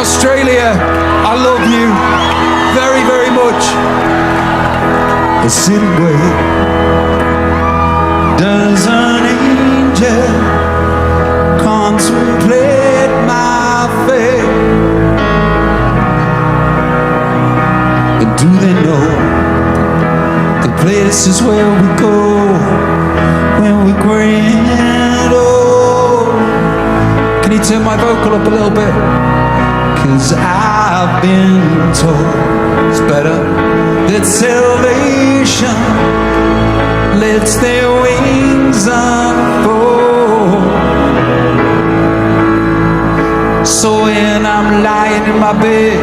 Australia, I love you very, very much. A city way does an angel contemplate my fate? And do they know the places where we go when we're grand old? Can you turn my vocal up a little bit? 'Cause I've been told it's better that salvation lets their wings unfold. So when I'm lying in my bed,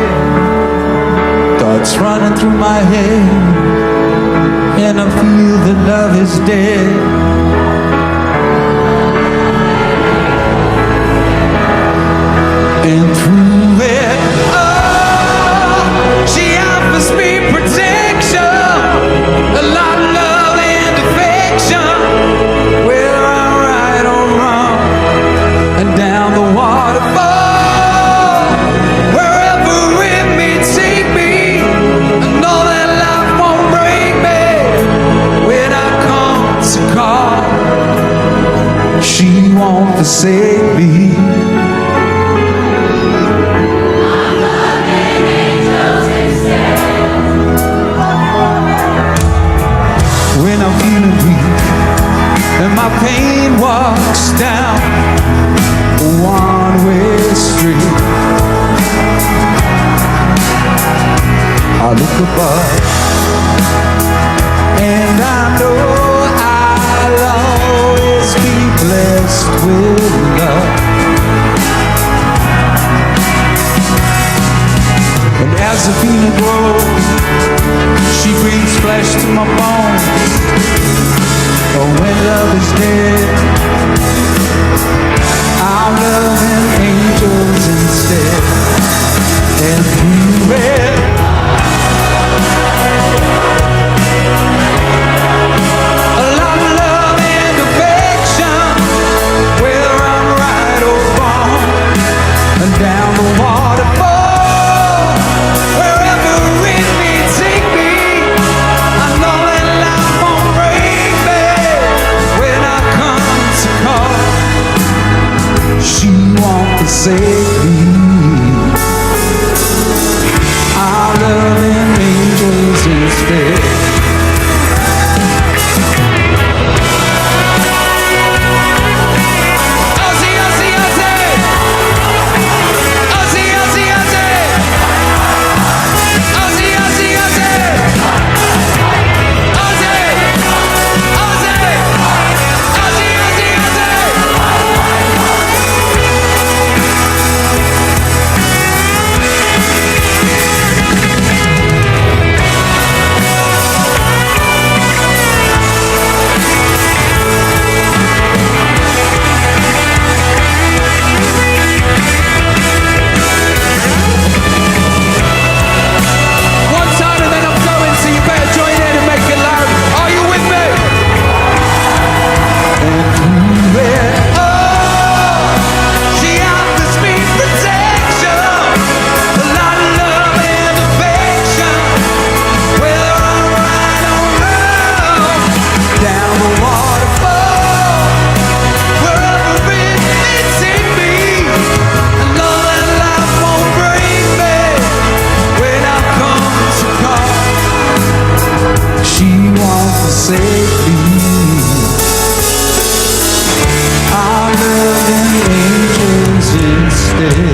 thoughts running through my head, and I feel that love is dead, and through it all, she offers me protection, a lot of love and affection, whether I'm right or wrong, and down the waterfall, wherever it may take me, I know that life won't break me when I come to call. She won't forsake me. When I'm feeling weak and my pain walks down a one-way street, I look above and I know I'll always be blessed with love. And as the feeling grows, she breathes flesh to my bones. Oh, when love is dead, I'm loving angels instead. And through it, a lot of love and affection, whether I'm right or wrong, and down the waterfall, wherever it may take me, I know that life won't break me when I come to call. She won't forsake me. I'm loving angels instead. Ozzy, Ozzy, Ozzy! Ozzy, Ozzy, Ozzy! Ozzy, Ozzy, Ozzy! Ozzy! Ozzy! Ozzy, Ozzy, Ozzy! One time and then I'm going, so you better join in and make it loud. Are you with me? And through it all, she offers me protection, a lot of love and affection, whether I'm right or wrong, down the waterfall, wherever it may take me, I know that life won't break me when I come to call. She won't forsake me. I'm loving angels instead.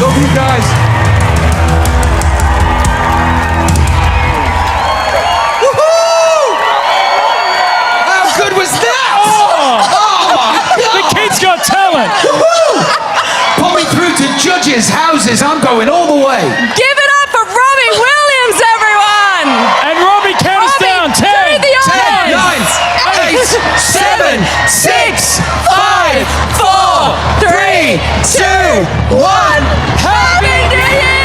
Love you guys. Woohoo! How good was that? The kid's got talent. Put me through to judges' houses. I'm going all the way. Give it up for Robbie Williams, everyone! And Robbie, count us down. 10, through the 10, audience! 9, 8, 7, 6, 5, 4, 3, 2, 1. Happy New Year!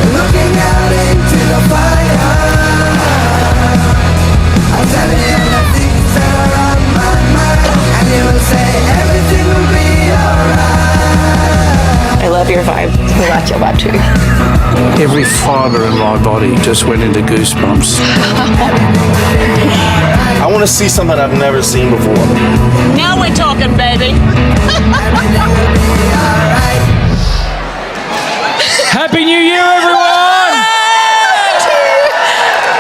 Looking out into the fire, I'm telling you the things that are on my mind, and you will say everything will be alright. I love your vibe. I like your vibe too. Every fibre in my body just went into goosebumps. I want to see something I've never seen before. Now we're talking, baby. Happy New Year, everyone!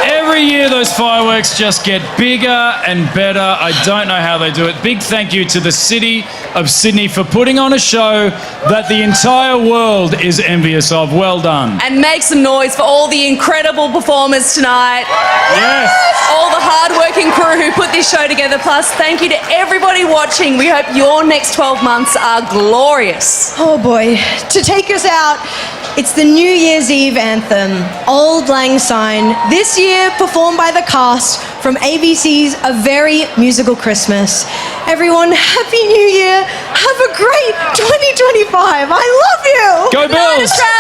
Every year those fireworks just get bigger and better. I don't know how they do it. Big thank you to the City of Sydney for putting on a show that the entire world is envious of. Well done. And make some noise for all the incredible performers tonight. Yes. All the hard-working crew who put this show together. Plus, thank you to everybody watching. We hope your next 12 months are glorious. Oh boy. To take us out, it's the New Year's Eve anthem, Auld Lang Syne, this year performed by the cast from ABC's A Very Musical Christmas. Everyone, Happy New Year. Have a great 2025. I love you. Go Bills! Australia!